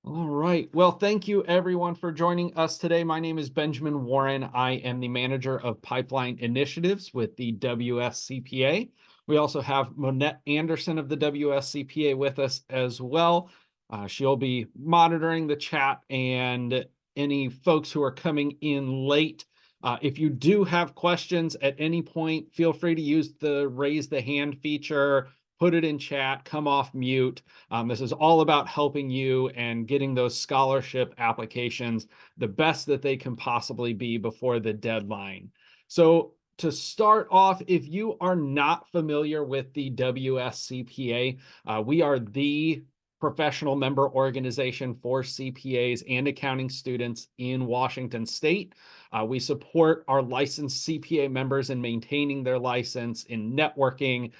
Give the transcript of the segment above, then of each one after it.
All right. Well, thank you everyone for joining us today. My name is Benjamin Warren. I am the manager of pipeline initiatives with the WSCPA. We also have Monette Anderson of the WSCPA with us as well. She'll be monitoring the chat and any folks who are coming in late. If you do have questions at any point, feel free to use the raise the hand feature, put it in chat, come off mute. This is all about helping you and getting those scholarship applications the best that they can possibly be before the deadline. So to start off, if you are not familiar with the WSCPA, we are the professional member organization for CPAs and accounting students in Washington State. We support our licensed CPA members in maintaining their license, in networking,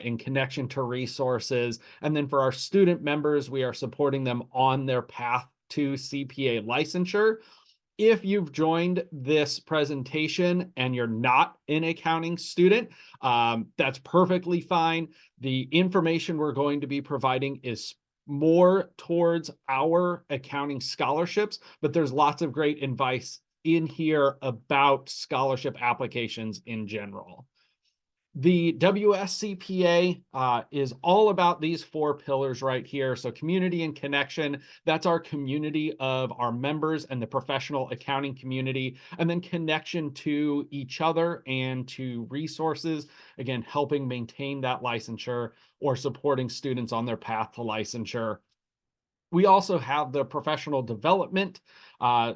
in connection to resources. And then for our student members, we are supporting them on their path to CPA licensure. If you've joined this presentation and you're not an accounting student, that's perfectly fine. The information we're going to be providing is more towards our accounting scholarships, but there's lots of great advice in here about scholarship applications in general. The WSCPA is all about these four pillars right here. So community and connection, that's our community of our members and the professional accounting community. And then connection to each other and to resources, again, helping maintain that licensure or supporting students on their path to licensure. We also have the professional development.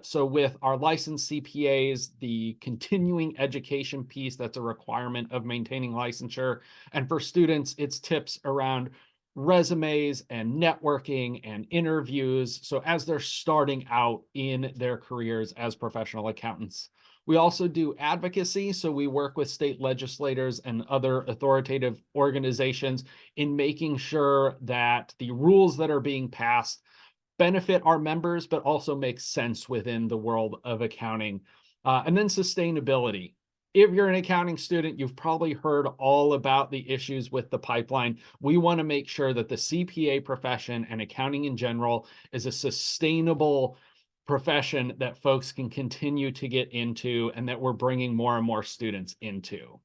So with our licensed CPAs, the continuing education piece, that's a requirement of maintaining licensure. And for students, it's tips around resumes and networking and interviews. So as they're starting out in their careers as professional accountants. We also do advocacy. So we work with state legislators and other authoritative organizations in making sure that the rules that are being passed benefit our members, but also make sense within the world of accounting. And then sustainability. If you're an accounting student, you've probably heard all about the issues with the pipeline. We want to make sure that the CPA profession and accounting in general is a sustainable profession that folks can continue to get into and that we're bringing more and more students into.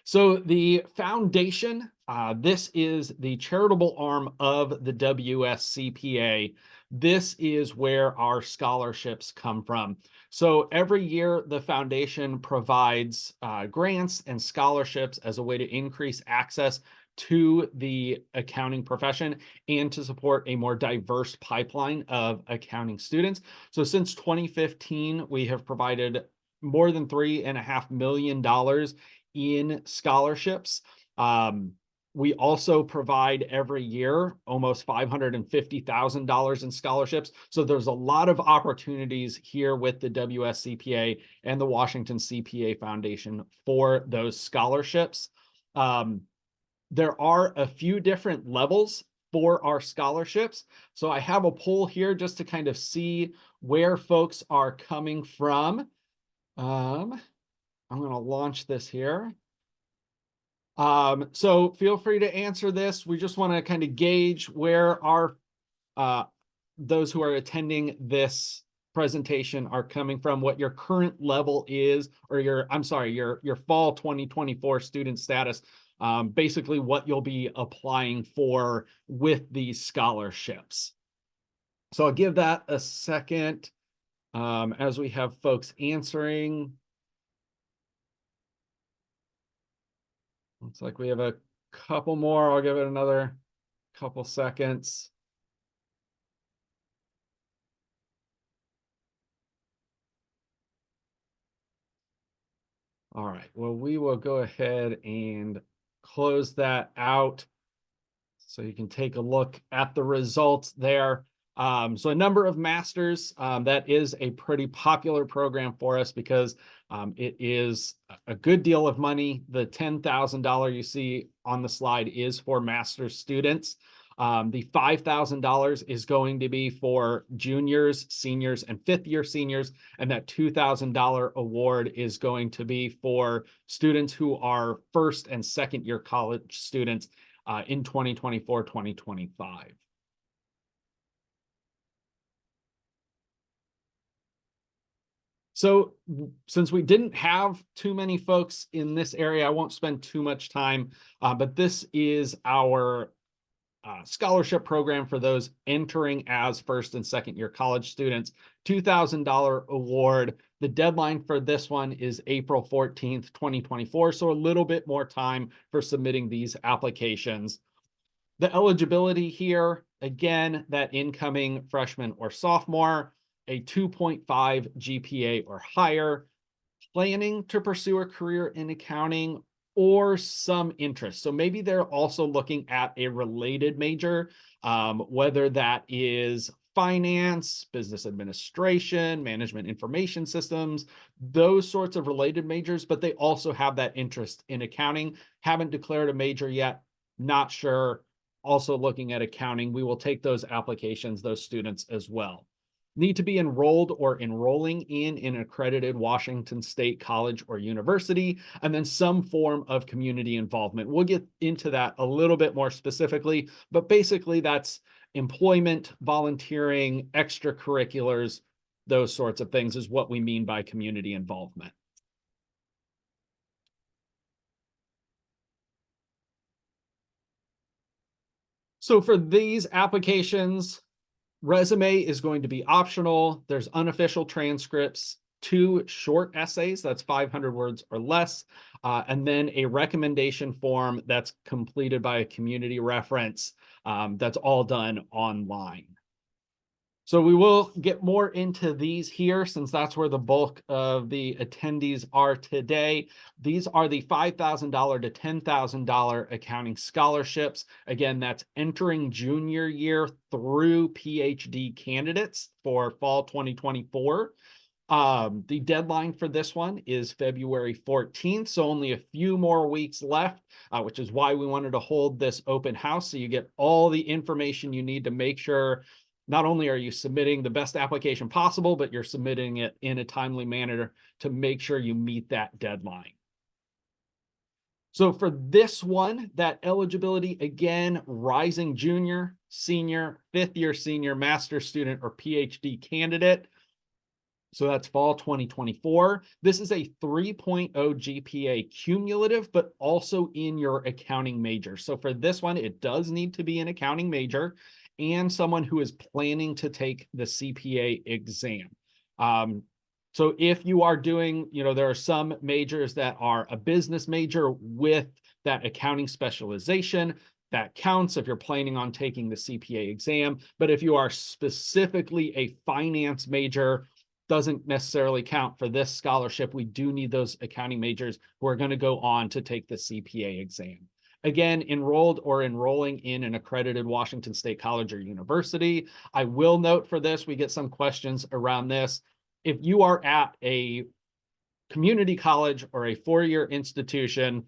So the foundation, this is the charitable arm of the WSCPA. This is where our scholarships come from. So every year, the foundation provides grants and scholarships as a way to increase access to the accounting profession and to support a more diverse pipeline of accounting students. So since 2015, we have provided more than $3.5 million in scholarships. We also provide every year almost $550,000 in scholarships. So there's a lot of opportunities here with the WSCPA and the Washington CPA Foundation for those scholarships. There are a few different levels for our scholarships. So I have a poll here just to kind of see where folks are coming from. I'm going to launch this here. So feel free to answer this. We just want to kind of gauge where our those who are attending this presentation are coming from, what your current level is, or your fall 2024 student status, basically what you'll be applying for with these scholarships. So I'll give that a second as we have folks answering. Looks like we have a couple more. I'll give it another couple seconds. All right, well, we will go ahead and close that out so you can take a look at the results there. So a number of masters, that is a pretty popular program for us because it is a good deal of money. The $10,000 you see on the slide is for master's students. The $5,000 is going to be for juniors, seniors, and fifth-year seniors, and that $2,000 award is going to be for students who are first and second-year college students in 2024-2025. So since we didn't have too many folks in this area, I won't spend too much time, but this is our scholarship program for those entering as first and second year college students. $2,000 award. The deadline for this one is April 14th, 2024. So a little bit more time for submitting these applications. The eligibility here, again, that incoming freshman or sophomore, a 2.5 GPA or higher, planning to pursue a career in accounting, or some interest. So maybe they're also looking at a related major, whether that is finance, business administration, management information systems, those sorts of related majors, but they also have that interest in accounting. Haven't declared a major yet, not sure. Also looking at accounting, we will take those applications, those students as well. Need to be enrolled or enrolling in an accredited Washington State college or university, and then some form of community involvement. We'll get into that a little bit more specifically, but basically that's employment, volunteering, extracurriculars, those sorts of things is what we mean by community involvement. So for these applications, resume is going to be optional. There's unofficial transcripts, 2 short essays, that's 500 words or less, and then a recommendation form that's completed by a community reference. That's all done online. So we will get more into these here since that's where the bulk of the attendees are today. These are the $5,000 to $10,000 accounting scholarships. Again, that's entering junior year through PhD candidates for fall 2024. The deadline for this one is February 14th, so only a few more weeks left, which is why we wanted to hold this open house so you get all the information you need to make sure not only are you submitting the best application possible, but you're submitting it in a timely manner to make sure you meet that deadline. So for this one, that eligibility, again, rising junior, senior, 5th year senior, master's student, or PhD candidate. So that's fall 2024. This is a 3.0 GPA cumulative, but also in your accounting major. So for this one, it does need to be an accounting major and someone who is planning to take the CPA exam. So if you are doing, there are some majors that are a business major with that accounting specialization, that counts if you're planning on taking the CPA exam. But if you are specifically a finance major, doesn't necessarily count for this scholarship. We do need those accounting majors who are going to go on to take the CPA exam. Again, enrolled or enrolling in an accredited Washington State college or university. I will note for this, we get some questions around this. If you are at a community college or a 4-year institution,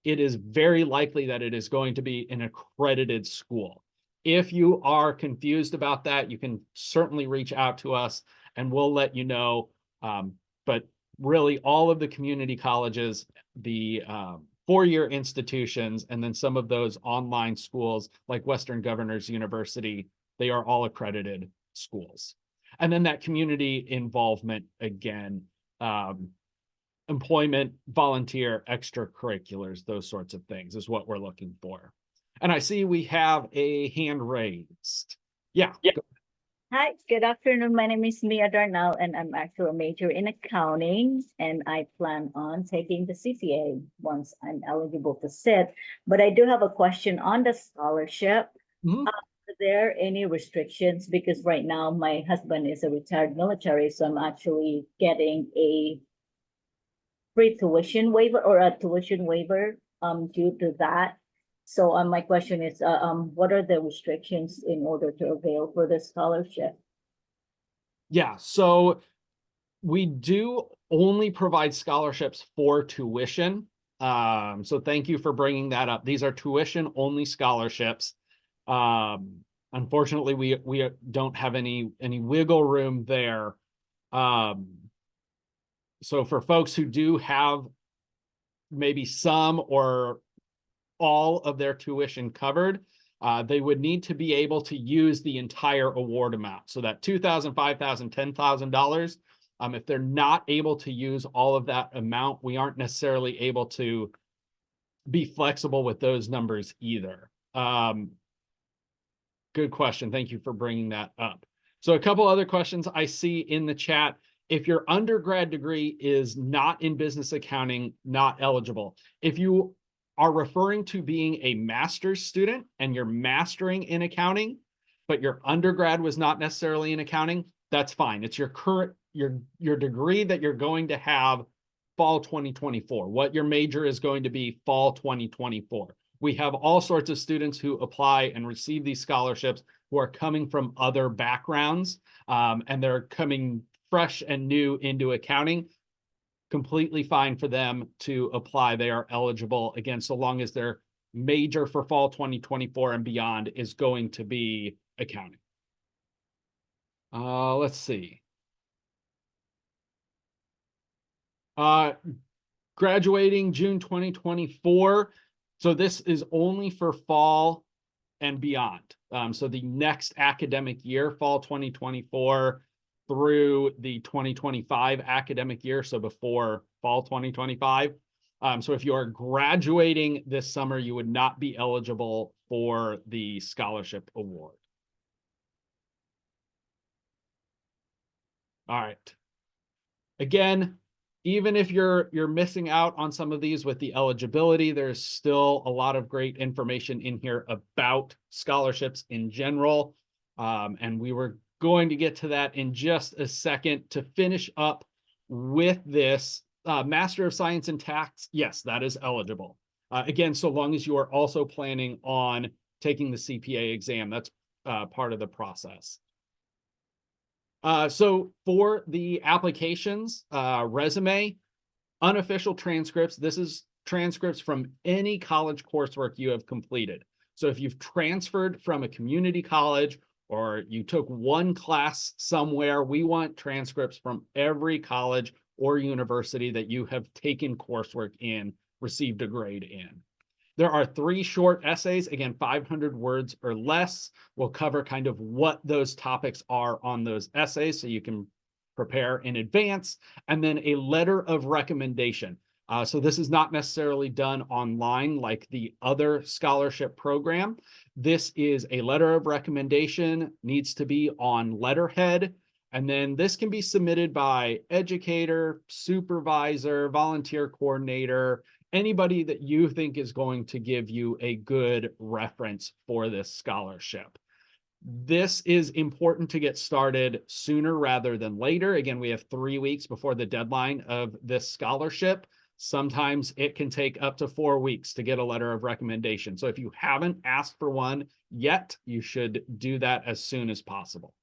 it is very likely that it is going to be an accredited school. If you are confused about that, you can certainly reach out to us and we'll let you know. But really all of the community colleges, the 4-year institutions, and then some of those online schools like Western Governors University, they are all accredited schools. And then that community involvement, again, employment, volunteer, extracurriculars, those sorts of things is what we're looking for. And I see we have a hand raised. Yeah. Hi, good afternoon. My name is Mia Darnell, and I'm actually a major in accounting, and I plan on taking the CPA once I'm eligible to sit. But I do have a question on the scholarship. Mhm. Are there any restrictions? Because right now my husband is a retired military, so I'm actually getting a free tuition waiver or a tuition waiver due to that. So my question is, what are the restrictions in order to avail for the scholarship? Yeah, so we do only provide scholarships for tuition. So thank you for bringing that up. These are tuition only scholarships. Unfortunately, we don't have any wiggle room there. So for folks who do have maybe some or all of their tuition covered, they would need to be able to use the entire award amount. So that $2,000, $5,000, $10,000, If they're not able to use all of that amount, we aren't necessarily able to be flexible with those numbers either. Good question. Thank you for bringing that up. So a couple other questions I see in the chat. If your undergrad degree is not in business accounting, not eligible. If you are referring to being a master's student and you're mastering in accounting, but your undergrad was not necessarily in accounting, that's fine. It's your current, your degree that you're going to have fall 2024. What your major is going to be fall 2024. We have all sorts of students who apply and receive these scholarships who are coming from other backgrounds, and they're coming fresh and new into accounting. Completely fine for them to apply. They are eligible, again, so long as their major for fall 2024 and beyond is going to be accounting. Let's see. Graduating June 2024. So this is only for fall and beyond. So the next academic year, fall 2024 through the 2025 academic year, so before fall 2025. So if you are graduating this summer, you would not be eligible for the scholarship award. All right. Again, even if you're missing out on some of these with the eligibility, there's still a lot of great information in here about scholarships in general. And we were going to get to that in just a second. To finish up with this, Master of Science in Tax, yes, that is eligible. Again, so long as you are also planning on taking the CPA exam, that's part of the process. So for the applications, resume, unofficial transcripts, this is transcripts from any college coursework you have completed. So if you've transferred from a community college or you took one class somewhere, we want transcripts from every college or university that you have taken coursework in, received a grade in. There are 3 short essays, again, 500 words or less. We'll cover kind of what those topics are on those essays so you can prepare in advance, and then a letter of recommendation. So this is not necessarily done online like the other scholarship program. This is a letter of recommendation, needs to be on letterhead, and then this can be submitted by educator, supervisor, volunteer coordinator, anybody that you think is going to give you a good reference for this scholarship. This is important to get started sooner rather than later. Again, we have 3 weeks before the deadline of this scholarship. Sometimes it can take up to 4 weeks to get a letter of recommendation. So if you haven't asked for one yet, you should do that as soon as possible.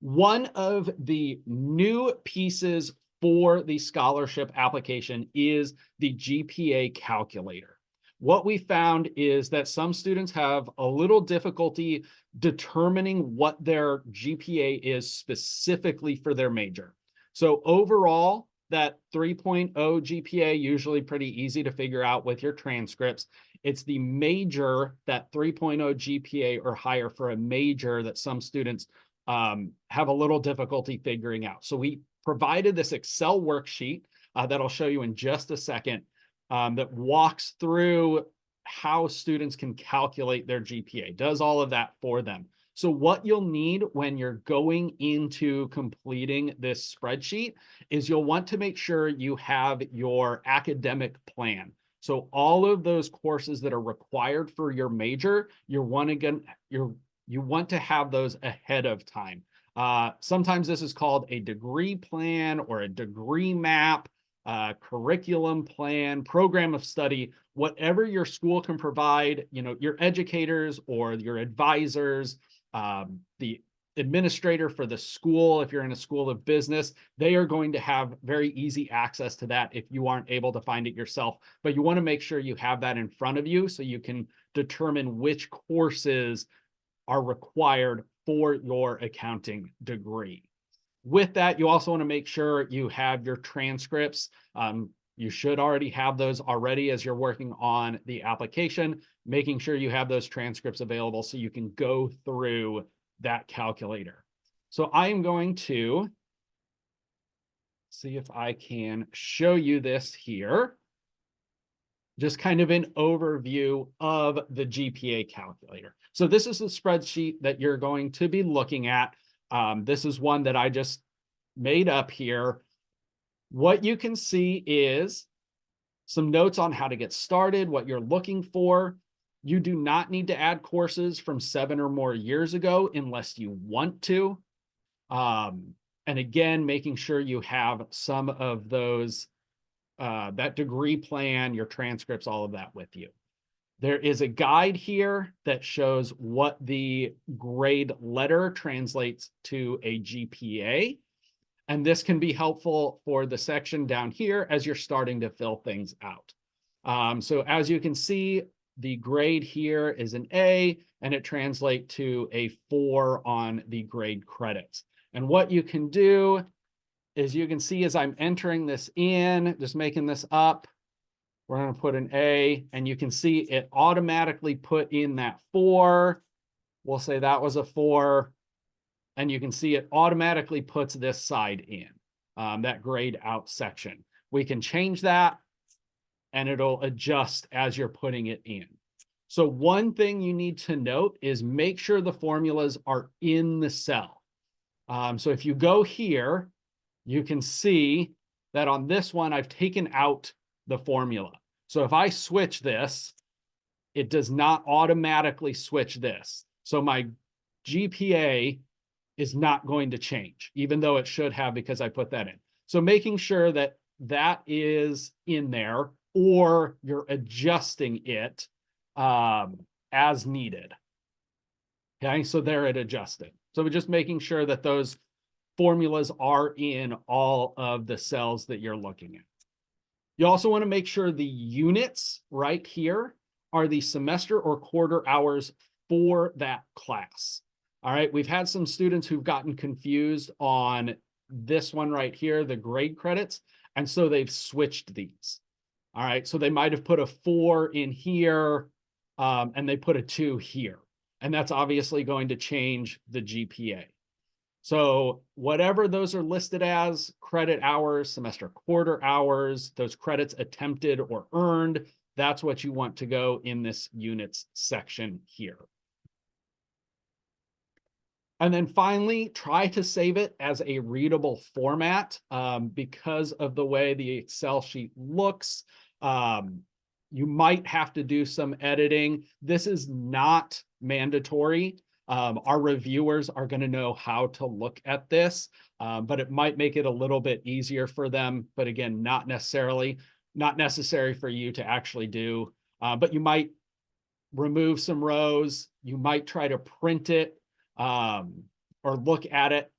One of the new pieces for the scholarship application is the GPA calculator. What we found is that some students have a little difficulty determining what their GPA is specifically for their major. So overall, that 3.0 GPA, usually pretty easy to figure out with your transcripts. It's the major, that 3.0 GPA or higher for a major, that some students have a little difficulty figuring out. So we provided this Excel worksheet that I'll show you in just a second that walks through how students can calculate their GPA, does all of that for them. So what you'll need when you're going into completing this spreadsheet is you'll want to make sure you have your academic plan. So all of those courses that are required for your major, you want to have those ahead of time. Sometimes this is called a degree plan or a degree map, curriculum plan, program of study, whatever your school can provide, your educators or your advisors, the administrator for the school, if you're in a school of business, they are going to have very easy access to that if you aren't able to find it yourself. But you want to make sure you have that in front of you so you can determine which courses are required for your accounting degree. With that, you also want to make sure you have your transcripts. You should already have those already as you're working on the application, making sure you have those transcripts available so you can go through that calculator. So I am going to see if I can show you this here. Just kind of an overview of the GPA calculator. So this is the spreadsheet that you're going to be looking at. This is one that I just made up here. What you can see is some notes on how to get started, what you're looking for. You do not need to add courses from 7 or more years ago unless you want to. And again, making sure you have some of those, that degree plan, your transcripts, all of that with you. There is a guide here that shows what the grade letter translates to a GPA. And this can be helpful for the section down here as you're starting to fill things out. So as you can see, the grade here is an A, and it translates to a 4 on the grade credits. And what you can do is you can see as I'm entering this in, just making this up, we're going to put an A, and you can see it automatically put in that 4. We'll say that was a 4. And you can see it automatically puts this side in, that grade out section. We can change that, and it'll adjust as you're putting it in. So one thing you need to note is make sure the formulas are in the cell. So if you go here, you can see that on this one, I've taken out the formula. So if I switch this, it does not automatically switch this. So my GPA is not going to change, even though it should have because I put that in. So making sure that that is in there, or you're adjusting it as needed. Okay, so there it adjusted. So we're just making sure that those formulas are in all of the cells that you're looking at. You also want to make sure the units right here are the semester or quarter hours for that class. All right, we've had some students who've gotten confused on this one right here, the grade credits, and so they've switched these. All right, so they might have put a 4 in here, and they put a 2 here, and that's obviously going to change the GPA. So whatever those are listed as, credit hours, semester quarter hours, those credits attempted or earned, that's what you want to go in this units section here. And then finally, try to save it as a readable format because of the way the Excel sheet looks. You might have to do some editing. This is not mandatory. Our reviewers are going to know how to look at this, but it might make it a little bit easier for them. But again, not necessary for you to actually do. But you might remove some rows. You might try to print it or look at it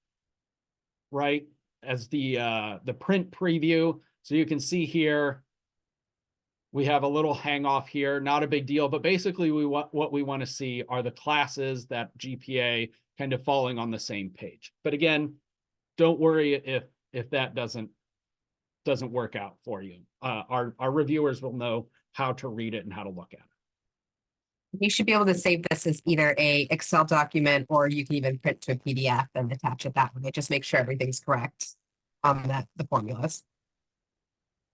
right as the print preview. So you can see here, we have a little hang off here, not a big deal, but basically what we want to see are the classes that GPA kind of falling on the same page. But again, don't worry if that doesn't work out for you. Our reviewers will know how to read it and how to look at it. You should be able to save this as either a Excel document, or you can even print to a PDF and attach it that way. Just make sure everything's correct on the formulas.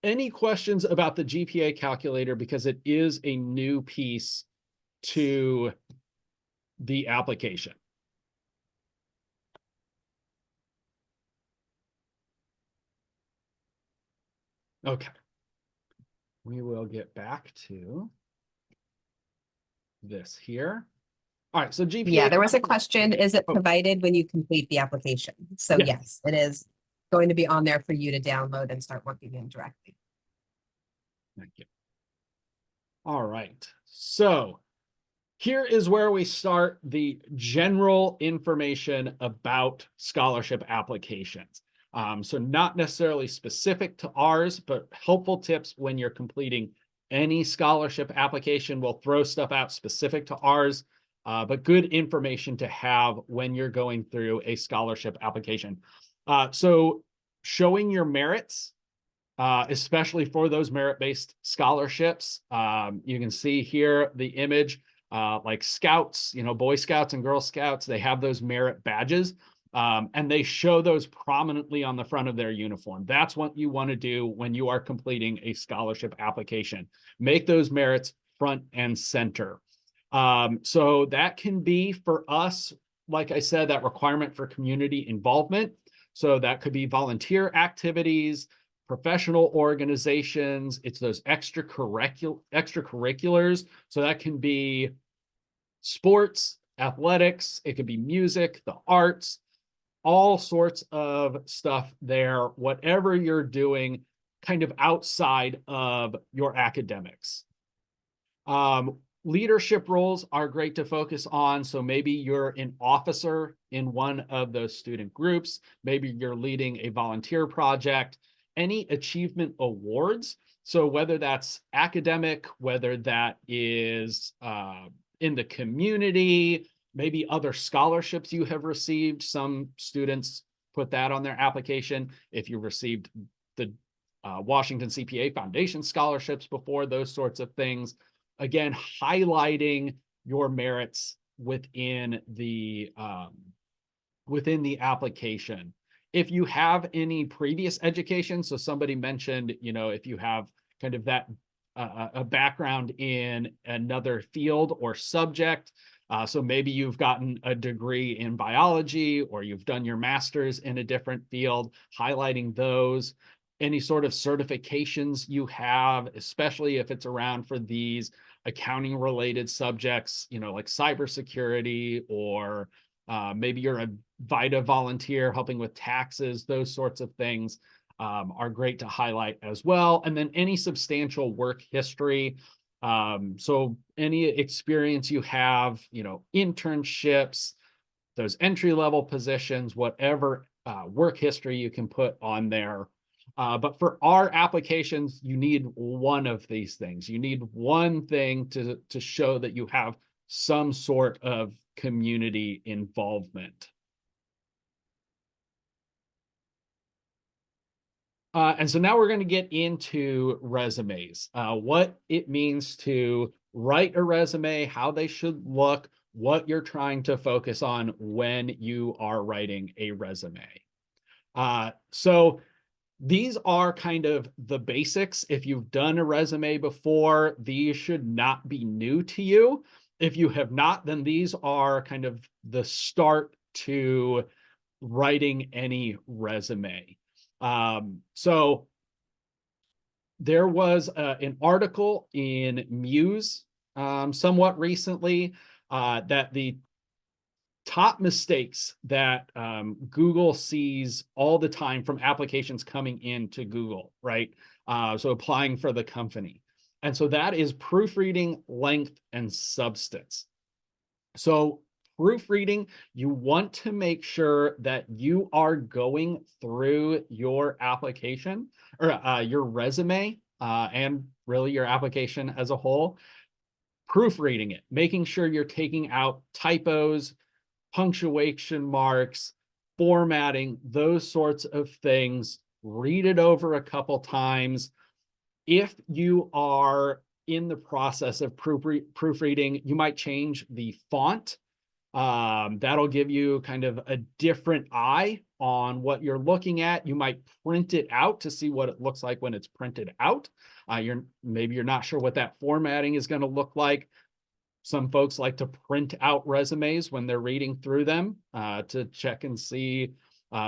Any questions about the GPA calculator, because it is a new piece to the application? Okay. We will get back to this here. All right, so GPA. Yeah, there was a question, is it provided when you complete the application? So yes, it is going to be on there for you to download and start working in directly. Thank you. All right, so here is where we start the general information about scholarship applications. So not necessarily specific to ours, but helpful tips when you're completing any scholarship application. We'll throw stuff out specific to ours, but good information to have when you're going through a scholarship application. So showing your merits, especially for those merit-based scholarships. You can see here the image, like Scouts, Boy Scouts and Girl Scouts, they have those merit badges. And they show those prominently on the front of their uniform. That's what you want to do when you are completing a scholarship application. Make those merits front and center. So that can be for us, like I said, that requirement for community involvement. So that could be volunteer activities, professional organizations. It's those extracurriculars. So that can be sports, athletics, it could be music, the arts, all sorts of stuff there, whatever you're doing kind of outside of your academics. Leadership roles are great to focus on. So maybe you're an officer in one of those student groups. Maybe you're leading a volunteer project. Any achievement awards. So whether that's academic, whether that is in the community, maybe other scholarships you have received. Some students put that on their application. If you received the Washington CPA Foundation scholarships before, those sorts of things. Again, highlighting your merits within the application. If you have any previous education, so somebody mentioned, if you have kind of that a background in another field or subject, so maybe you've gotten a degree in biology or you've done your master's in a different field, highlighting those. Any sort of certifications you have, especially if it's around for these accounting related subjects, like cybersecurity, or maybe you're a VITA volunteer helping with taxes, those sorts of things are great to highlight as well. And then any substantial work history. So any experience you have, internships, those entry-level positions, whatever work history you can put on there. But for our applications, you need one of these things. You need one thing to show that you have some sort of community involvement. And so now we're going to get into resumes, what it means to write a resume, how they should look, what you're trying to focus on when you are writing a resume. So these are kind of the basics. If you've done a resume before, these should not be new to you. If you have not, then these are kind of the start to writing any resume. So there was an article in Muse somewhat recently that the top mistakes that Google sees all the time from applications coming into Google, right? So applying for the company. And so that is proofreading, length, and substance. So proofreading, you want to make sure that you are going through your application or your resume and really your application as a whole, proofreading it, making sure you're taking out typos, punctuation marks, formatting, those sorts of things. Read it over a couple times. If you are in the process of proofreading, you might change the font. That'll give you kind of a different eye on what you're looking at. You might print it out to see what it looks like when it's printed out. Maybe you're not sure what that formatting is going to look like. Some folks like to print out resumes when they're reading through them to check and see,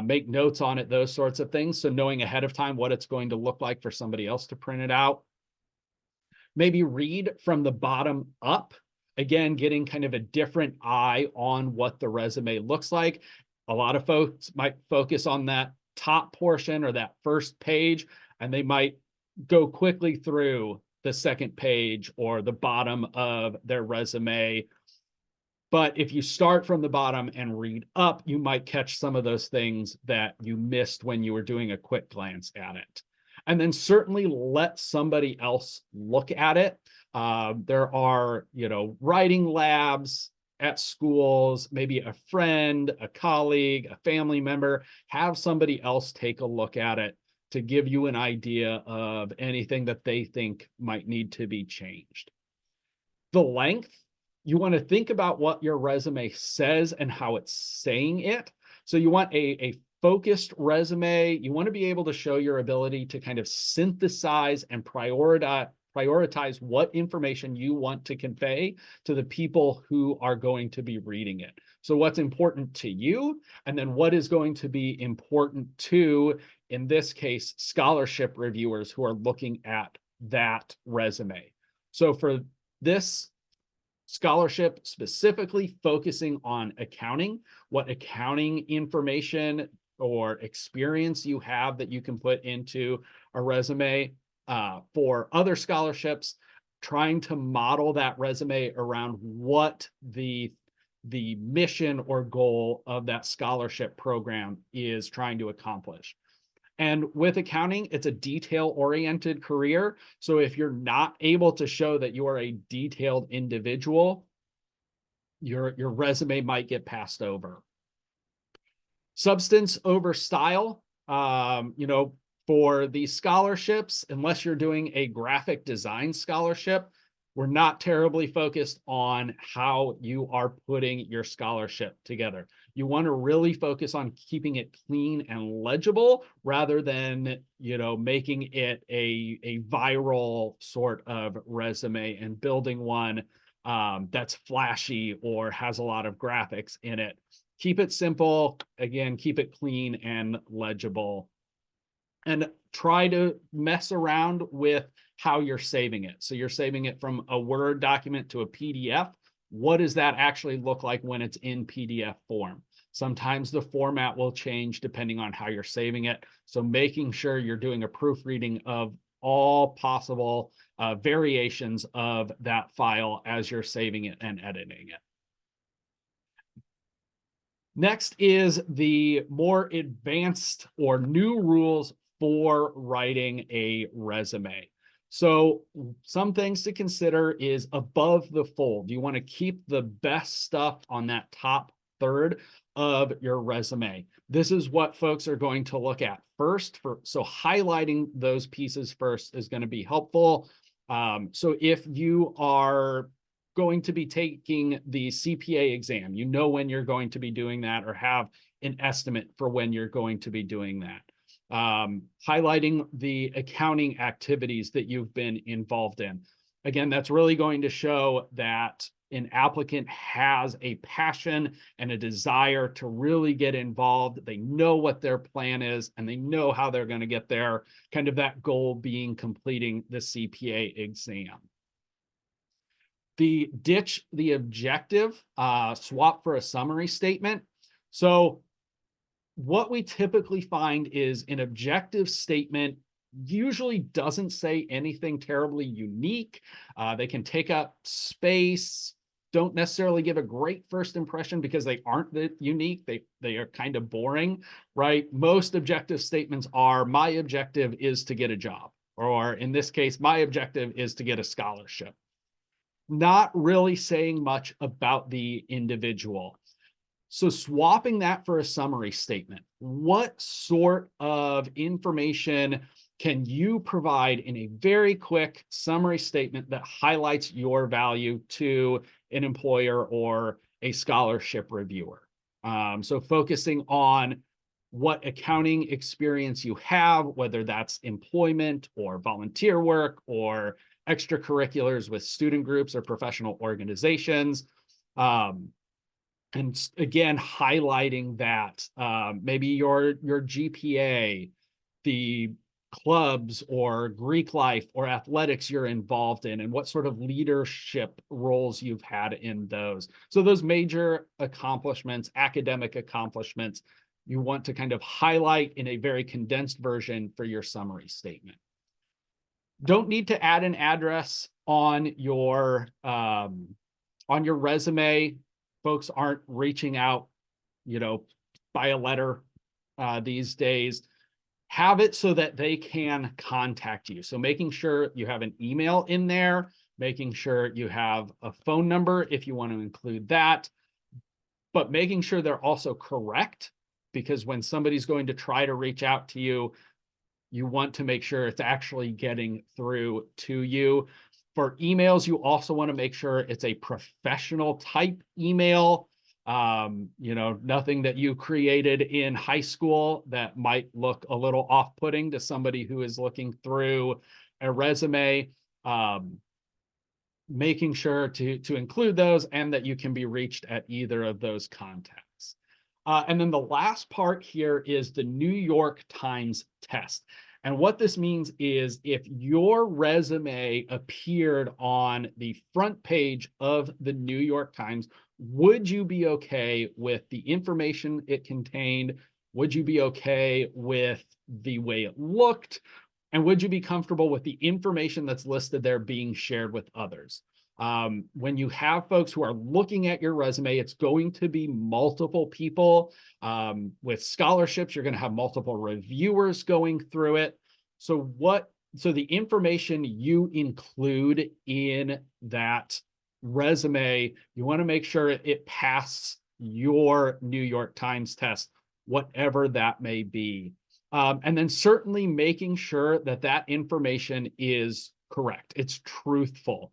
make notes on it, those sorts of things. So knowing ahead of time what it's going to look like for somebody else to print it out. Maybe read from the bottom up. Again, getting kind of a different eye on what the resume looks like. A lot of folks might focus on that top portion or that first page, and they might go quickly through the second page or the bottom of their resume. But if you start from the bottom and read up, you might catch some of those things that you missed when you were doing a quick glance at it. And then certainly let somebody else look at it. There are, writing labs at schools, maybe a friend, a colleague, a family member, have somebody else take a look at it to give you an idea of anything that they think might need to be changed. The length, you want to think about what your resume says and how it's saying it. So you want a focused resume. You want to be able to show your ability to kind of synthesize and prioritize what information you want to convey to the people who are going to be reading it. So what's important to you, and then what is going to be important to, in this case, scholarship reviewers who are looking at that resume. So for this scholarship, specifically focusing on accounting, what accounting information or experience you have that you can put into a resume. For other scholarships, trying to model that resume around what the mission or goal of that scholarship program is trying to accomplish. And with accounting, it's a detail-oriented career. So if you're not able to show that you are a detailed individual, your resume might get passed over. Substance over style. For these scholarships, unless you're doing a graphic design scholarship, we're not terribly focused on how you are putting your scholarship together. You want to really focus on keeping it clean and legible rather than, making it a viral sort of resume and building one that's flashy or has a lot of graphics in it. Keep it simple. Again, keep it clean and legible. And try to mess around with how you're saving it. So you're saving it from a Word document to a PDF. What does that actually look like when it's in PDF form? Sometimes the format will change depending on how you're saving it. So making sure you're doing a proofreading of all possible variations of that file as you're saving it and editing it. Next is the more advanced or new rules for writing a resume. So some things to consider is above the fold. You want to keep the best stuff on that top third of your resume. This is what folks are going to look at first. So highlighting those pieces first is going to be helpful. So if you are going to be taking the CPA exam, you know when you're going to be doing that or have an estimate for when you're going to be doing that. Highlighting the accounting activities that you've been involved in. Again, that's really going to show that an applicant has a passion and a desire to really get involved. They know what their plan is and they know how they're going to get there, kind of that goal being completing the CPA exam. The ditch the objective, swap for a summary statement. So what we typically find is an objective statement usually doesn't say anything terribly unique. They can take up space, don't necessarily give a great first impression because they aren't that unique. They are kind of boring, right? Most objective statements are, my objective is to get a job, or in this case, my objective is to get a scholarship. Not really saying much about the individual. So swapping that for a summary statement, what sort of information can you provide in a very quick summary statement that highlights your value to an employer or a scholarship reviewer? So focusing on what accounting experience you have, whether that's employment or volunteer work or extracurriculars with student groups or professional organizations. And again, highlighting that maybe your GPA, the clubs or Greek life or athletics you're involved in, and what sort of leadership roles you've had in those. So those major accomplishments, academic accomplishments, you want to kind of highlight in a very condensed version for your summary statement. Don't need to add an address on your resume. Folks aren't reaching out, by a letter these days. Have it so that they can contact you. So making sure you have an email in there, making sure you have a phone number if you want to include that, but making sure they're also correct, because when somebody's going to try to reach out to you, you want to make sure it's actually getting through to you. For emails, you also want to make sure it's a professional type email. You know, nothing that you created in high school that might look a little off-putting to somebody who is looking through a resume. Making sure to include those and that you can be reached at either of those contacts. And then the last part here is the New York Times test. And what this means is if your resume appeared on the front page of the New York Times, would you be okay with the information it contained? Would you be okay with the way it looked? And would you be comfortable with the information that's listed there being shared with others? When you have folks who are looking at your resume, it's going to be multiple people. With scholarships, you're going to have multiple reviewers going through it. So the information you include in that resume, you want to make sure it passes your New York Times test, whatever that may be. And then certainly making sure that that information is correct. It's truthful.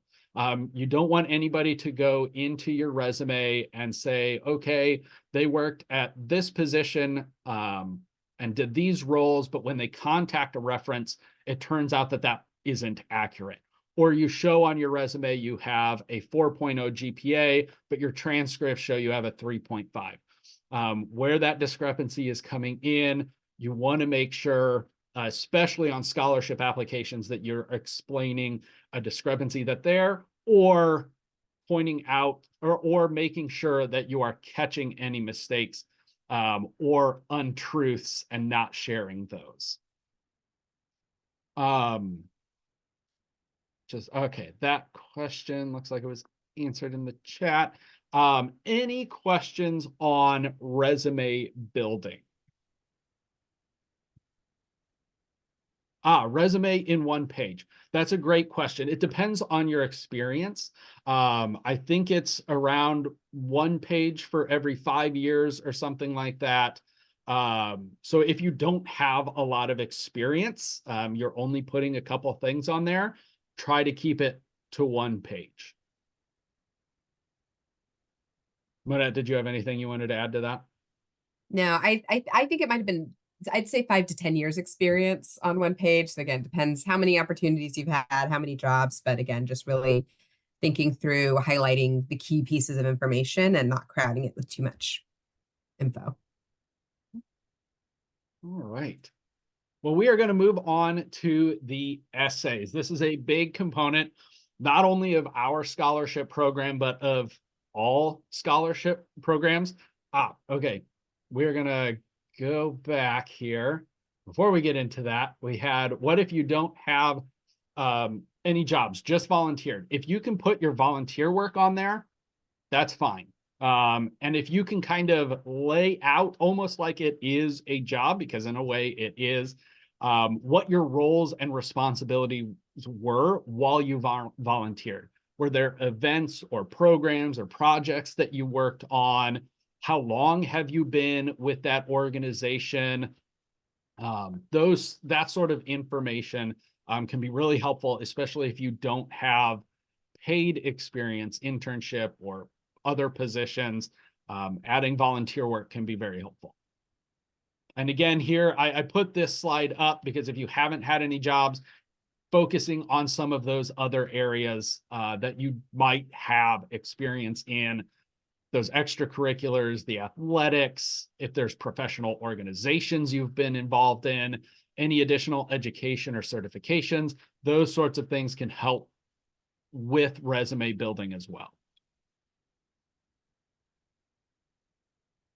You don't want anybody to go into your resume and say, okay, they worked at this position and did these roles, but when they contact a reference, it turns out that that isn't accurate. Or you show on your resume you have a 4.0 GPA, but your transcripts show you have a 3.5. Where that discrepancy is coming in, you want to make sure, especially on scholarship applications, that you're explaining a discrepancy that there, or pointing out or making sure that you are catching any mistakes or untruths and not sharing those. Okay, that question looks like it was answered in the chat. Any questions on resume building? Resume in one page. That's a great question. It depends on your experience. I think it's around one page for every 5 years or something like that. So if you don't have a lot of experience, you're only putting a couple things on there, try to keep it to one page. Mona, did you have anything you wanted to add to that? No, I think it might have been, I'd say 5 to 10 years experience on one page. So again, depends how many opportunities you've had, how many jobs, but again, just really thinking through highlighting the key pieces of information and not crowding it with too much info. All right. Well, we are going to move on to the essays. This is a big component, not only of our scholarship program, but of all scholarship programs. Okay. We're going to go back here. Before we get into that, we had, what if you don't have any jobs, just volunteered? If you can put your volunteer work on there, that's fine. And if you can kind of lay out almost like it is a job, because in a way it is, what your roles and responsibilities were while you volunteered. Were there events or programs or projects that you worked on? How long have you been with that organization? That sort of information can be really helpful, especially if you don't have paid experience, internship, or other positions. Adding volunteer work can be very helpful. And again, here, I put this slide up because if you haven't had any jobs, focusing on some of those other areas that you might have experience in, those extracurriculars, the athletics, if there's professional organizations you've been involved in, any additional education or certifications, those sorts of things can help with resume building as well.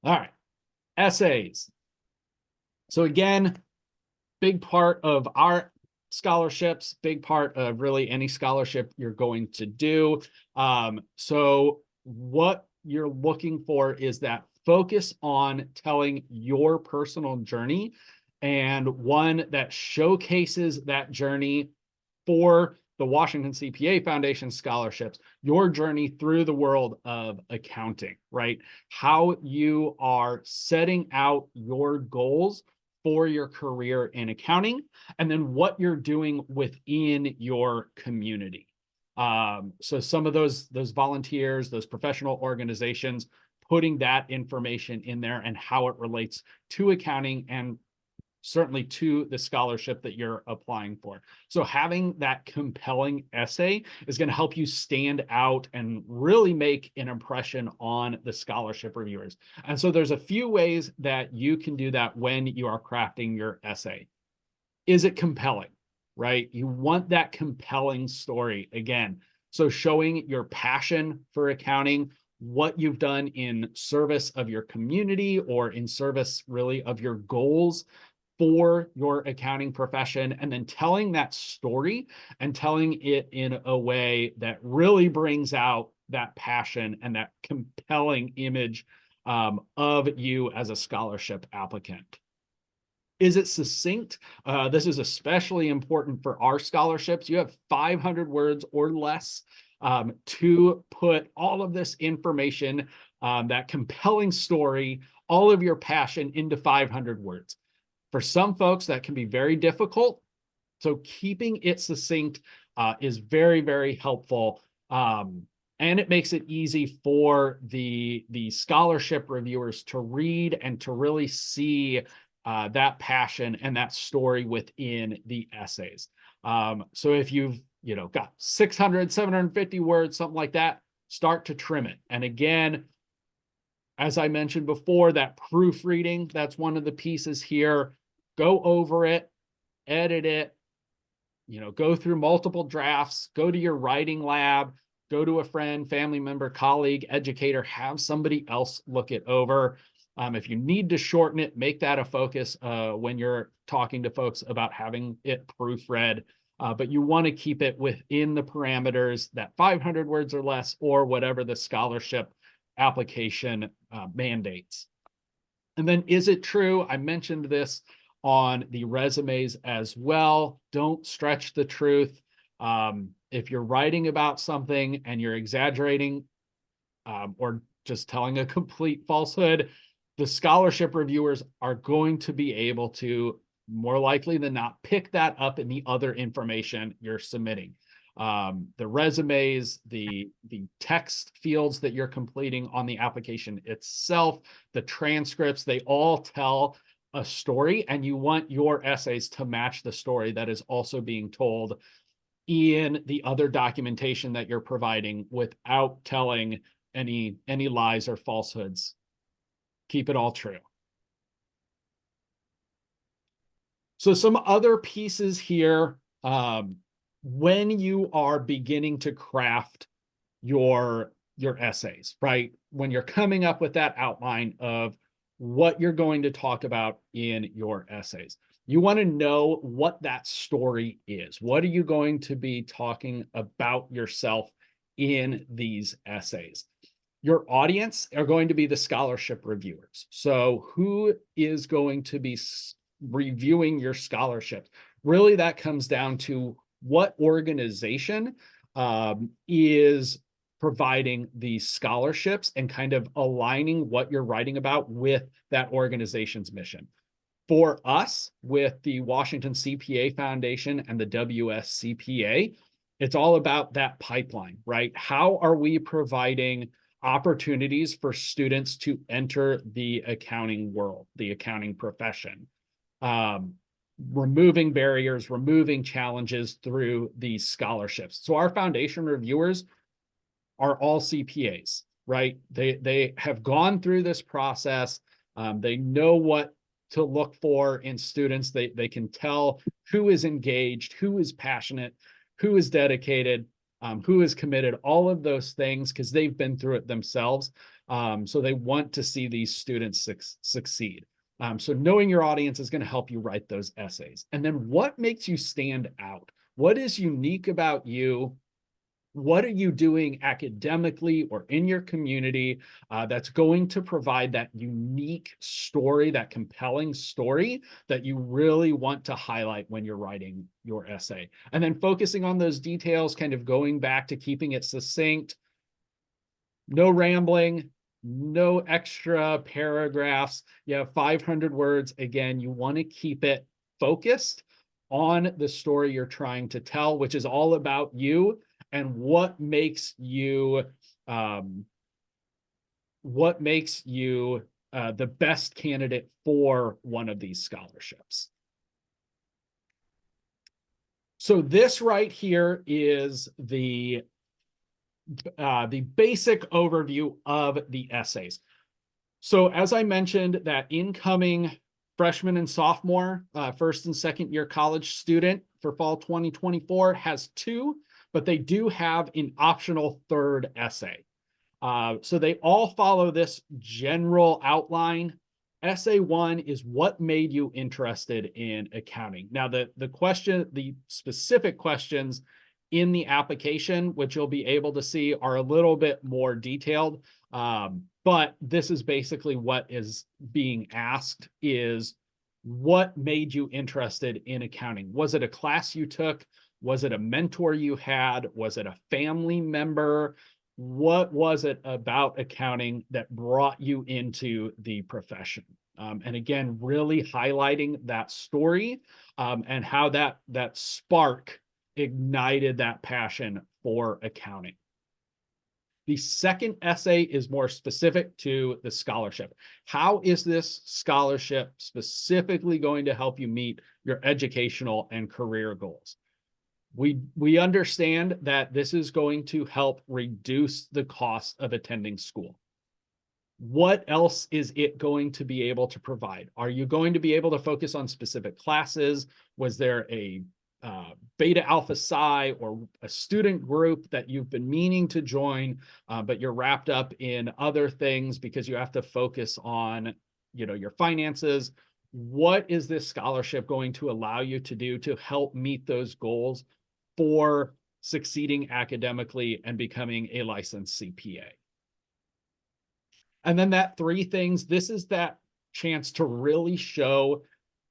All right, essays. So again, big part of our scholarships, big part of really any scholarship you're going to do. So what you're looking for is that focus on telling your personal journey, and one that showcases that journey for the Washington CPA Foundation scholarships, your journey through the world of accounting, right? How you are setting out your goals for your career in accounting, and then what you're doing within your community. So some of those volunteers, those professional organizations, putting that information in there and how it relates to accounting and certainly to the scholarship that you're applying for. So having that compelling essay is going to help you stand out and really make an impression on the scholarship reviewers. And so there's a few ways that you can do that when you are crafting your essay. Is it compelling, right? You want that compelling story again. So showing your passion for accounting, what you've done in service of your community or in service really of your goals for your accounting profession, and then telling that story and telling it in a way that really brings out that passion and that compelling image of you as a scholarship applicant. Is it succinct? This is especially important for our scholarships. You have 500 words or less to put all of this information, that compelling story, all of your passion into 500 words. For some folks, that can be very difficult. So keeping it succinct is very, very helpful. And it makes it easy for the scholarship reviewers to read and to really see that passion and that story within the essays. So if you've got 600, 750 words, something like that, start to trim it. And again, as I mentioned before, that proofreading, that's one of the pieces here. Go over it, edit it, go through multiple drafts, go to your writing lab, go to a friend, family member, colleague, educator, have somebody else look it over. If you need to shorten it, make that a focus when you're talking to folks about having it proofread. But you want to keep it within the parameters that 500 words or less, or whatever the scholarship application mandates. And then, is it true? I mentioned this on the resumes as well. Don't stretch the truth. If you're writing about something and you're exaggerating or just telling a complete falsehood, the scholarship reviewers are going to be able to, more likely than not, pick that up in the other information you're submitting. The resumes, the text fields that you're completing on the application itself, the transcripts, they all tell a story, and you want your essays to match the story that is also being told in the other documentation that you're providing without telling any lies or falsehoods. Keep it all true. So some other pieces here, when you are beginning to craft your essays, right? When you're coming up with that outline of what you're going to talk about in your essays, you want to know what that story is. What are you going to be talking about yourself in these essays? Your audience are going to be the scholarship reviewers. So who is going to be reviewing your scholarship? Really, that comes down to what organization is providing these scholarships and kind of aligning what you're writing about with that organization's mission. For us, with the Washington CPA Foundation and the WSCPA, it's all about that pipeline, right? How are we providing opportunities for students to enter the accounting world, the accounting profession? Removing barriers, removing challenges through these scholarships. So our foundation reviewers are all CPAs, right? They have gone through this process. They know what to look for in students. They can tell who is engaged, who is passionate, who is dedicated, who is committed, all of those things, because they've been through it themselves. So they want to see these students succeed. So knowing your audience is going to help you write those essays. And then what makes you stand out? What is unique about you? What are you doing academically or in your community that's going to provide that unique story, that compelling story that you really want to highlight when you're writing your essay? And then focusing on those details, kind of going back to keeping it succinct, no rambling, no extra paragraphs. You have 500 words. Again, you want to keep it focused on the story you're trying to tell, which is all about you and what makes you what makes you the best candidate for one of these scholarships. So this right here is the basic overview of the essays. So as I mentioned, that incoming freshman and sophomore, first and second year college student for fall 2024 has 2, but they do have an optional third essay. So they all follow this general outline. Essay 1 is what made you interested in accounting. Now, the specific questions in the application, which you'll be able to see, are a little bit more detailed. But this is basically what is being asked is, what made you interested in accounting? Was it a class you took? Was it a mentor you had? Was it a family member? What was it about accounting that brought you into the profession? And again, really highlighting that story and how that spark ignited that passion for accounting. The second essay is more specific to the scholarship. How is this scholarship specifically going to help you meet your educational and career goals? We understand that this is going to help reduce the cost of attending school. What else is it going to be able to provide? Are you going to be able to focus on specific classes? Was there a beta alpha psi or a student group that you've been meaning to join, but you're wrapped up in other things because you have to focus on, your finances? What is this scholarship going to allow you to do to help meet those goals for succeeding academically and becoming a licensed CPA? And then that 3 things, this is that chance to really show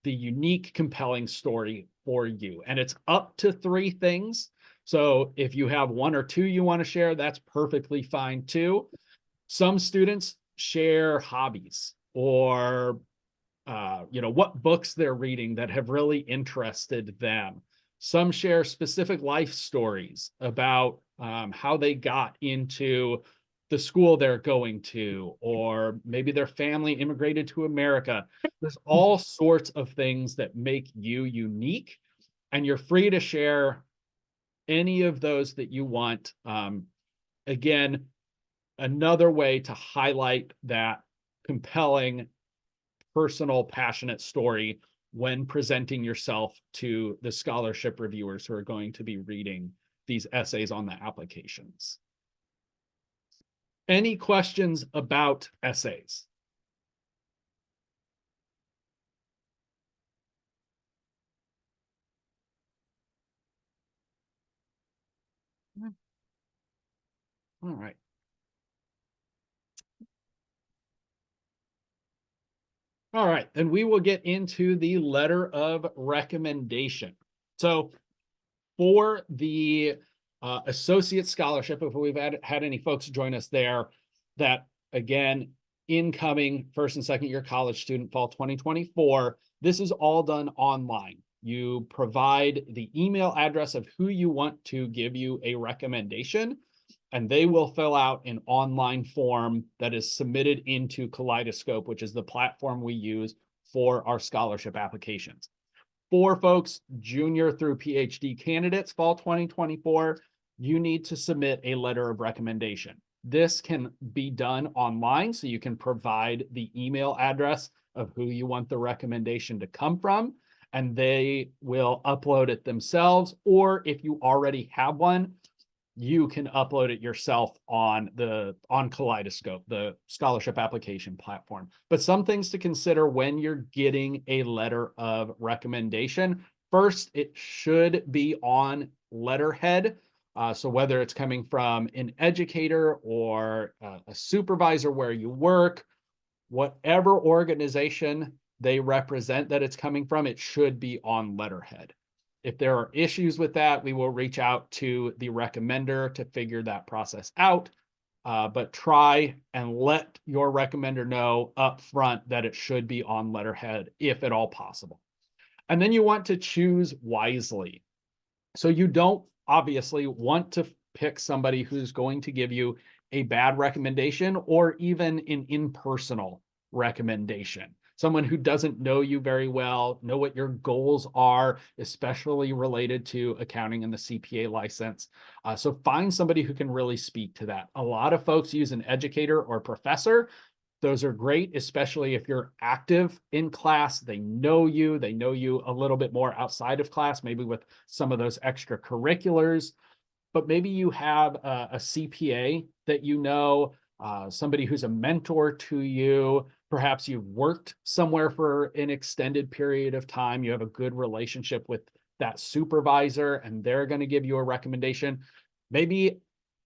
the unique, compelling story for you. And it's up to 3 things. So if you have 1 or 2 you want to share, that's perfectly fine too. Some students share hobbies or, what books they're reading that have really interested them. Some share specific life stories about how they got into the school they're going to, or maybe their family immigrated to America. There's all sorts of things that make you unique, and you're free to share any of those that you want. Again, another way to highlight that compelling, personal, passionate story when presenting yourself to the scholarship reviewers who are going to be reading these essays on the applications. Any questions about essays? All right. All right, then we will get into the letter of recommendation. So for the associate scholarship, if we've had any folks join us there, that again, incoming first and second year college student fall 2024, this is all done online. You provide the email address of who you want to give you a recommendation, and they will fill out an online form that is submitted into Kaleidoscope, which is the platform we use for our scholarship applications. For folks, junior through PhD candidates, fall 2024, you need to submit a letter of recommendation. This can be done online, so you can provide the email address of who you want the recommendation to come from, and they will upload it themselves. Or if you already have one, you can upload it yourself on Kaleidoscope, the scholarship application platform. But some things to consider when you're getting a letter of recommendation. First, it should be on letterhead. So whether it's coming from an educator or a supervisor where you work, whatever organization they represent that it's coming from, it should be on letterhead. If there are issues with that, we will reach out to the recommender to figure that process out. But try and let your recommender know up front that it should be on letterhead, if at all possible. And then you want to choose wisely. So you don't obviously want to pick somebody who's going to give you a bad recommendation or even an impersonal recommendation. Someone who doesn't know you very well, know what your goals are, especially related to accounting and the CPA license. So find somebody who can really speak to that. A lot of folks use an educator or professor. Those are great, especially if you're active in class. They know you a little bit more outside of class, maybe with some of those extracurriculars. But maybe you have a CPA that you know, somebody who's a mentor to you. Perhaps you've worked somewhere for an extended period of time. You have a good relationship with that supervisor, and they're going to give you a recommendation. Maybe,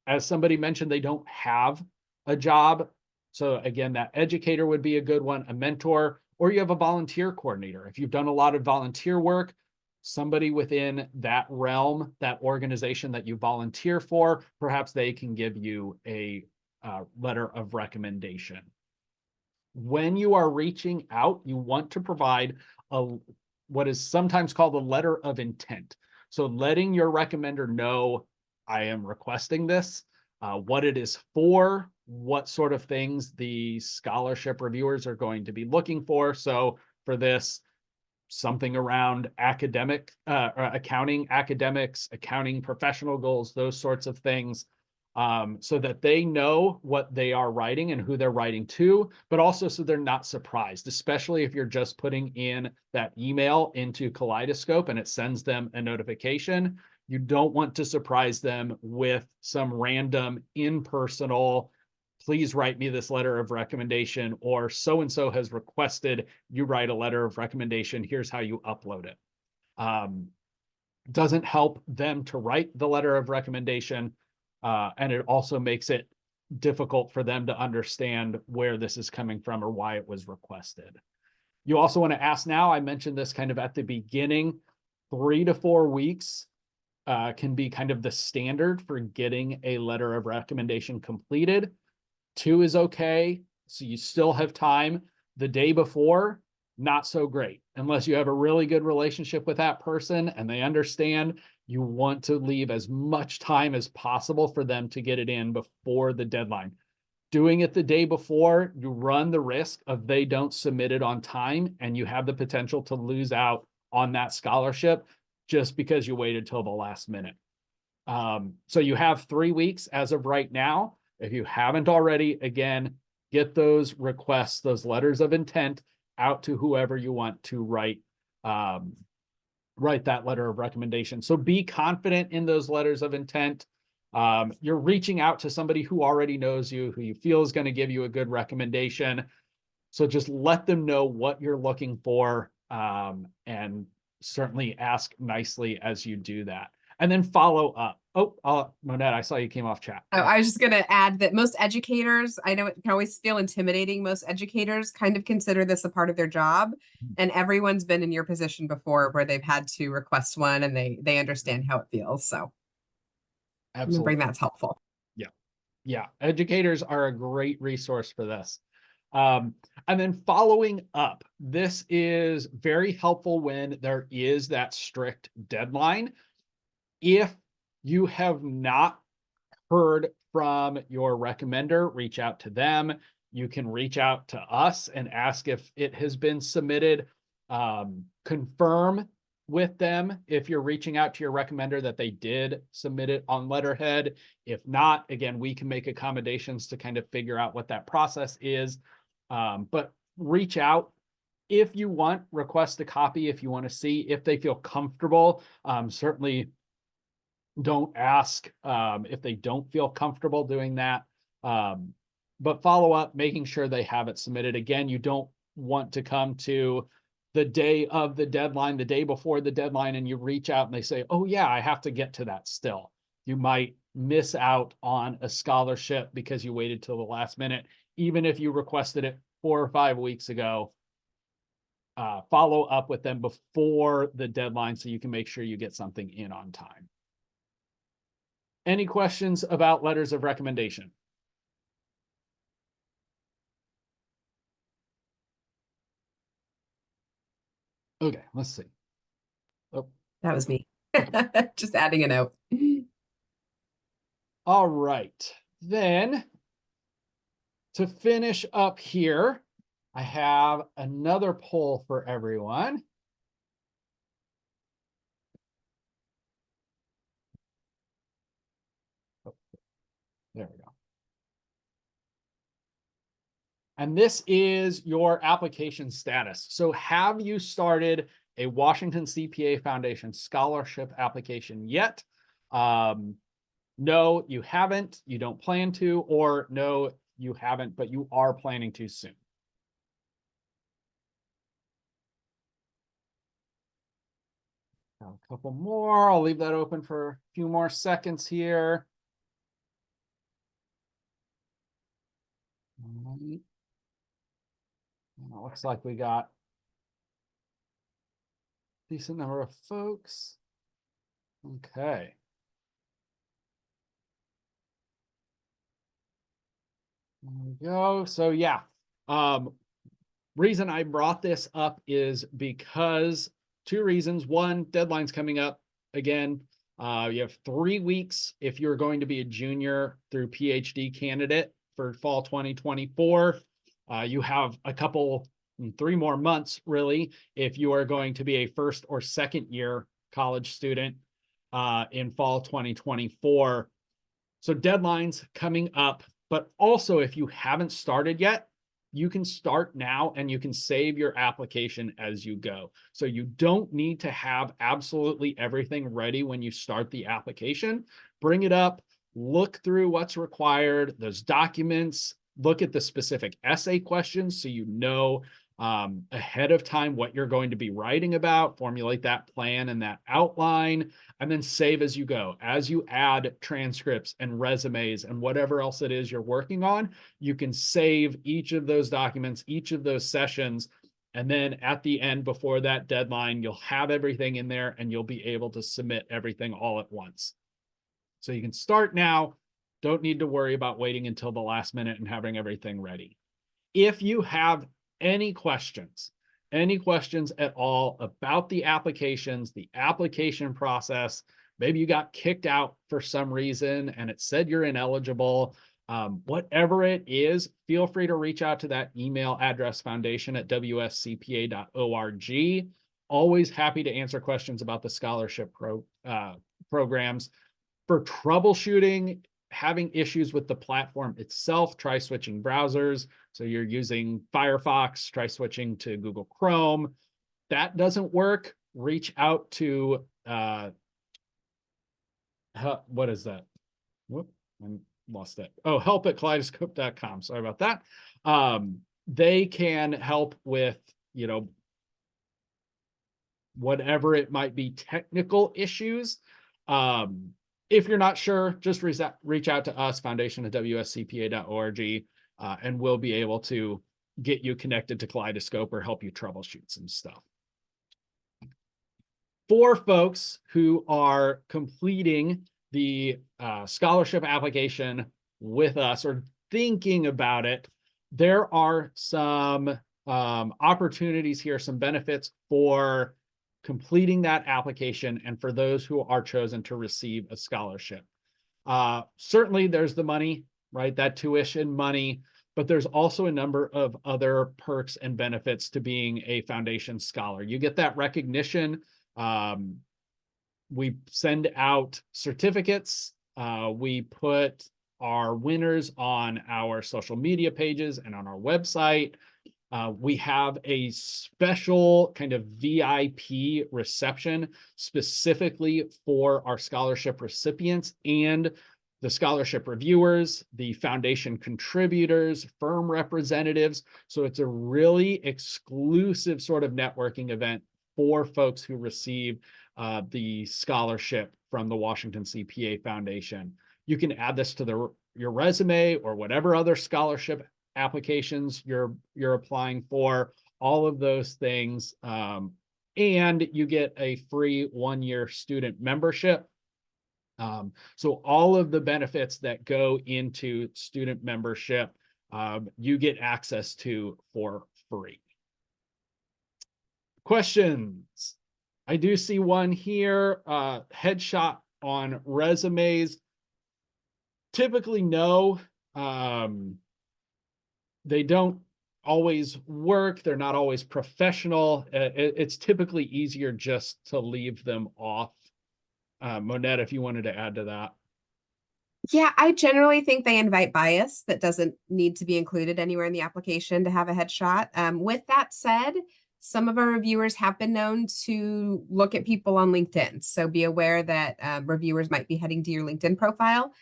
as somebody mentioned, they don't have a job. So again, that educator would be a good one, a mentor, or you have a volunteer coordinator. If you've done a lot of volunteer work, somebody within that realm, that organization that you volunteer for, perhaps they can give you a letter of recommendation. When you are reaching out, you want to provide what is sometimes called a letter of intent. So letting your recommender know, I am requesting this, what it is for, what sort of things the scholarship reviewers are going to be looking for. So for this, something around academic, accounting, academics, accounting professional goals, those sorts of things, so that they know what they are writing and who they're writing to, but also so they're not surprised, especially if you're just putting in that email into Kaleidoscope and it sends them a notification. You don't want to surprise them with some random impersonal, please write me this letter of recommendation, or so-and-so has requested you write a letter of recommendation. Here's how you upload it. Doesn't help them to write the letter of recommendation. And it also makes it difficult for them to understand where this is coming from or why it was requested. You also want to ask now, I mentioned this kind of at the beginning, 3 to 4 weeks can be kind of the standard for getting a letter of recommendation completed. 2 is okay. So you still have time. The day before, not so great. Unless you have a really good relationship with that person and they understand, you want to leave as much time as possible for them to get it in before the deadline. Doing it the day before, you run the risk of they don't submit it on time, and you have the potential to lose out on that scholarship just because you waited till the last minute. So you have 3 weeks as of right now. If you haven't already, again, get those requests, those letters of intent out to whoever you want to write that letter of recommendation. So be confident in those letters of intent. You're reaching out to somebody who already knows you, who you feel is going to give you a good recommendation. So just let them know what you're looking for, and certainly ask nicely as you do that. And then follow up. Oh, Monette, I saw you came off chat. Oh, I was just going to add that most educators, I know it can always feel intimidating. Most educators kind of consider this a part of their job, and everyone's been in your position before where they've had to request one and they understand how it feels. So Absolutely. remembering that's helpful. Yeah. Educators are a great resource for this. And then following up, this is very helpful when there is that strict deadline. If you have not heard from your recommender, reach out to them. You can reach out to us and ask if it has been submitted. Confirm with them if you're reaching out to your recommender that they did submit it on letterhead. If not, again, we can make accommodations to kind of figure out what that process is. But reach out. If you want, request a copy if you want to see if they feel comfortable. Certainly don't ask if they don't feel comfortable doing that. But follow up, making sure they have it submitted. Again, you don't want to come to the day of the deadline, the day before the deadline, and you reach out and they say, oh yeah, I have to get to that still. You might miss out on a scholarship because you waited till the last minute, even if you requested it 4 or 5 weeks ago. Follow up with them before the deadline so you can make sure you get something in on time. Any questions about letters of recommendation? Okay, let's see. Oh, That was me. Just adding a note. all right. Then To finish up here, I have another poll for everyone. Oh, there we go. And this is your application status. So have you started a Washington CPA Foundation scholarship application yet? No, you haven't, you don't plan to, or no, you haven't, but you are planning to soon. A couple more. I'll leave that open for a few more seconds here. All right. Well, it looks like we got a decent number of folks. Okay. There we go. So yeah, reason I brought this up is because two reasons. One, deadline's coming up again. You have 3 weeks if you're going to be a junior through PhD candidate for fall 2024. You have a couple, 3 more months really, if you are going to be a first or second year college student in fall 2024. So deadlines coming up, but also if you haven't started yet, you can start now and you can save your application as you go. So you don't need to have absolutely everything ready when you start the application. Bring it up, look through what's required, those documents, look at the specific essay questions so you know ahead of time what you're going to be writing about, formulate that plan and that outline, and then save as you go. As you add transcripts and resumes and whatever else it is you're working on, you can save each of those documents, each of those sessions, and then at the end before that deadline, you'll have everything in there and you'll be able to submit everything all at once. So you can start now, don't need to worry about waiting until the last minute and having everything ready. If you have any questions at all about the applications, the application process, maybe you got kicked out for some reason and it said you're ineligible, whatever it is, feel free to reach out to that email address, foundation@wscpa.org. Always happy to answer questions about the scholarship programs. For troubleshooting, having issues with the platform itself, try switching browsers. So you're using Firefox, try switching to Google Chrome. That doesn't work, reach out to, what is that? Whoop, I lost it. Oh, help@kaleidoscope.com. Sorry about that. They can help with, whatever it might be, technical issues. If you're not sure, just reach out to us, foundation@wscpa.org, and we'll be able to get you connected to Kaleidoscope or help you troubleshoot some stuff. For folks who are completing the scholarship application with us or thinking about it, there are some opportunities here, some benefits for completing that application and for those who are chosen to receive a scholarship. Certainly there's the money, right? That tuition money, but there's also a number of other perks and benefits to being a foundation scholar. You get that recognition. We send out certificates. We put our winners on our social media pages and on our website. We have a special kind of VIP reception specifically for our scholarship recipients and the scholarship reviewers, the foundation contributors, firm representatives. So it's a really exclusive sort of networking event for folks who receive the scholarship from the Washington CPA Foundation. You can add this to your resume or whatever other scholarship applications you're applying for, all of those things. And you get a free 1-year student membership. So all of the benefits that go into student membership, you get access to for free. Questions? I do see one here, headshot on resumes. Typically no. they don't always work. They're not always professional. It's typically easier just to leave them off. Monette, if you wanted to add to that. Yeah, I generally think they invite bias that doesn't need to be included anywhere in the application to have a headshot. With that said, some of our reviewers have been known to look at people on LinkedIn. So be aware that reviewers might be heading to your LinkedIn profile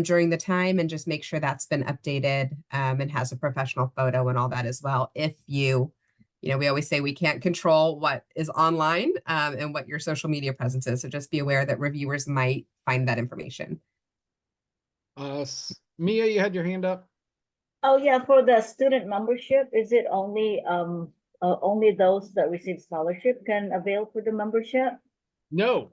during the time, and just make sure that's been updated and has a professional photo and all that as well. If you know, we always say we can't control what is online and what your social media presence is. So just be aware that reviewers might find that information. Mia, you had your hand up. Oh, yeah, for the student membership, is it only those that receive scholarship can avail for the membership? No,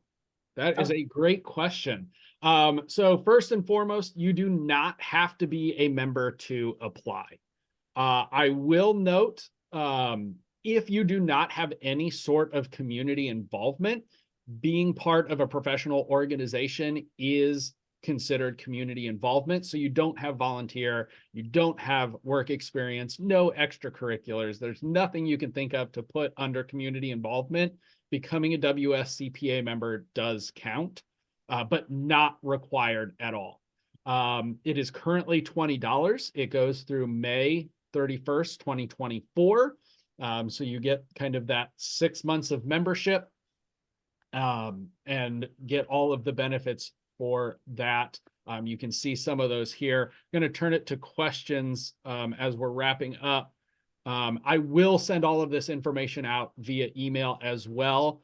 that is a great question. So first and foremost, you do not have to be a member to apply. I will note, if you do not have any sort of community involvement, being part of a professional organization is considered community involvement. So you don't have volunteer, you don't have work experience, no extracurriculars. There's nothing you can think of to put under community involvement. Becoming a WSCPA member does count, but not required at all. It is currently $20. It goes through May 31st, 2024. So you get kind of that 6 months of membership and get all of the benefits for that. You can see some of those here. I'm going to turn it to questions as we're wrapping up. I will send all of this information out via email as well.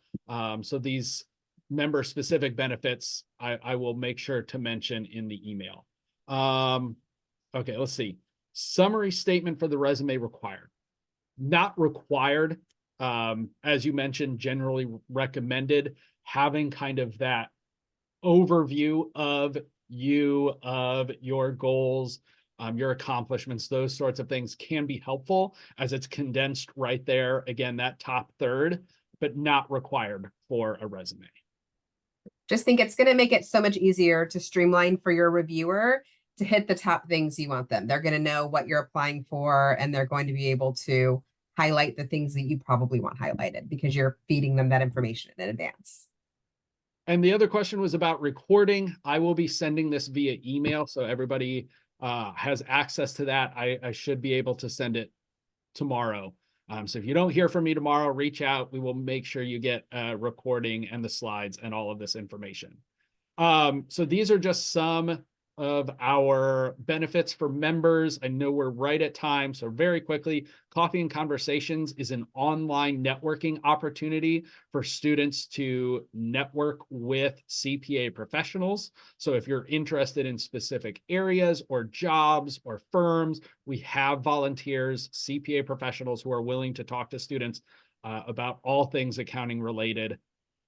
So these member specific benefits, I will make sure to mention in the email. Okay, let's see. Summary statement for the resume required. Not required. As you mentioned, generally recommended. Having kind of that overview of you, of your goals, your accomplishments, those sorts of things can be helpful as it's condensed right there. Again, that top third, but not required for a resume. Just think it's going to make it so much easier to streamline for your reviewer to hit the top things you want them. They're going to know what you're applying for, and they're going to be able to highlight the things that you probably want highlighted because you're feeding them that information in advance. And the other question was about recording. I will be sending this via email, so everybody has access to that. I should be able to send it tomorrow. So if you don't hear from me tomorrow, reach out. We will make sure you get a recording and the slides and all of this information. So these are just some of our benefits for members. I know we're right at time, so very quickly, Coffee and Conversations is an online networking opportunity for students to network with CPA professionals. So if you're interested in specific areas or jobs or firms, we have volunteers, CPA professionals who are willing to talk to students about all things accounting related.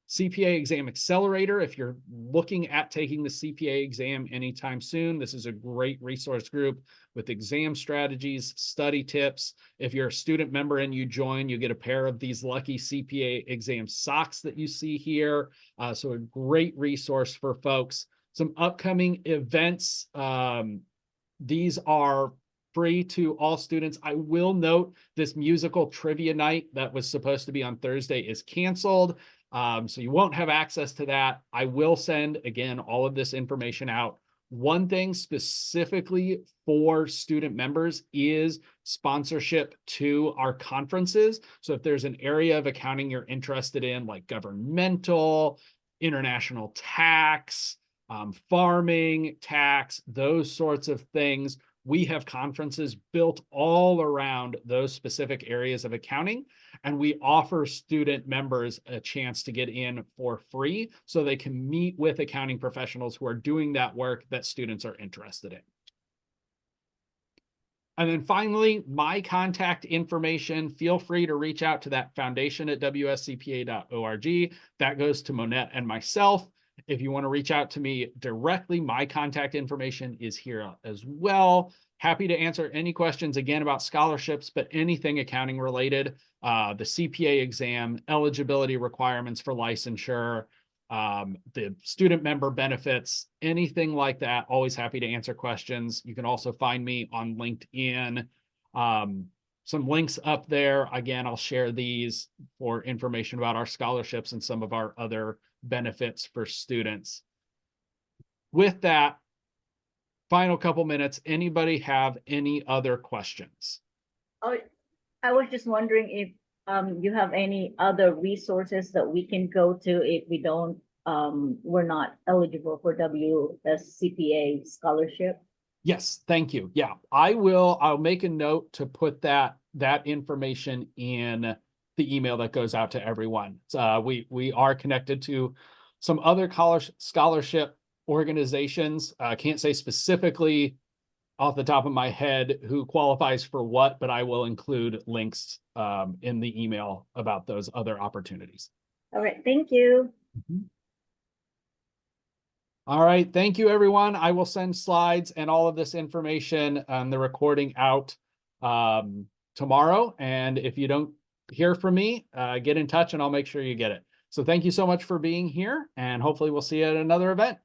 CPA Exam Accelerator, if you're looking at taking the CPA exam anytime soon, this is a great resource group with exam strategies, study tips. If you're a student member and you join, you get a pair of these lucky CPA exam socks that you see here. So a great resource for folks. Some upcoming events. These are free to all students. I will note this musical trivia night that was supposed to be on Thursday is canceled. So you won't have access to that. I will send, again, all of this information out. One thing specifically for student members is sponsorship to our conferences. So if there's an area of accounting you're interested in, like governmental, international tax, farming, tax, those sorts of things, we have conferences built all around those specific areas of accounting, and we offer student members a chance to get in for free so they can meet with accounting professionals who are doing that work that students are interested in. And then finally, my contact information, feel free to reach out to that foundation at wscpa.org. That goes to Monette and myself. If you want to reach out to me directly, my contact information is here as well. Happy to answer any questions, again, about scholarships, but anything accounting related, the CPA exam, eligibility requirements for licensure, the student member benefits, anything like that. Always happy to answer questions. You can also find me on LinkedIn. some links up there. Again, I'll share these for information about our scholarships and some of our other benefits for students. With that, final couple minutes, anybody have any other questions? Oh, I was just wondering if you have any other resources that we can go to if we don't we're not eligible for WSCPA scholarship. Yes, thank you. Yeah, I'll make a note to put that information in the email that goes out to everyone. We are connected to some other college scholarship organizations. I can't say specifically off the top of my head who qualifies for what, but I will include links in the email about those other opportunities. All right, thank you. All right, thank you, everyone. I will send slides and all of this information and the recording out tomorrow. And if you don't hear from me, get in touch and I'll make sure you get it. So thank you so much for being here, and hopefully we'll see you at another event.